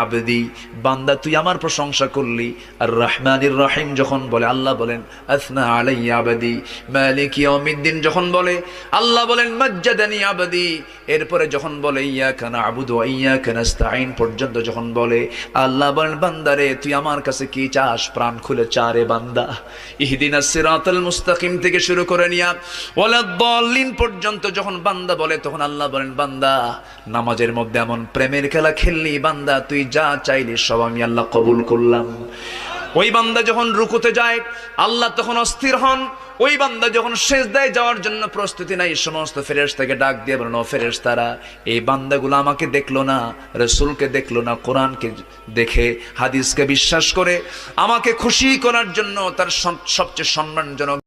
আবদি, বান্দা তুই আমার প্রশংসা করলি। আর রহমানির রহিম যখন বলে আল্লাহ বলেন আসনা আলাইয়া আবদি। মালিক ইয়াউমিদ্দিন যখন বলে আল্লাহ বলেন মাজ্জাদানি আবদি। এরপরে যখন বলে ইয়াকা না'বুদু ওয়া ইয়াকা নাস্তাঈন পর্যন্ত যখন বলে আল্লাহ বলেন বান্দারে তুই আমার কাছে কি চাস, প্রাণ খুলে চা রে বান্দা। ইহদিনাস সিরাতাল মুস্তাকিম থেকে শুরু করে নিয়া ওয়ালাদ-দাল্লিন পর্যন্ত যখন বান্দা বলে তখন আল্লাহ বলেন বান্দা নামাজের মধ্যে এমন প্রেমের খেলা খেললি বান্দা, তুই যা চাইলি সব আমি আল্লাহ কবুল করলাম। ওই বান্দা যখন রুকুতে যায় আল্লাহ তখন অস্থির হন। ওই বান্দা যখন সিজদায় যাওয়ার জন্য প্রস্তুতি নাই সমস্ত ফেরেশতাকে ডাক দিয়ে বলেন ও ফেরেশতারা, এই বান্দাগুলো আমাকে দেখলো না, রাসূলকে দেখলো না, কোরআনকে দেখে হাদিসকে বিশ্বাস করে আমাকে খুশি করার জন্য তার সবচেয়ে সম্মানজনক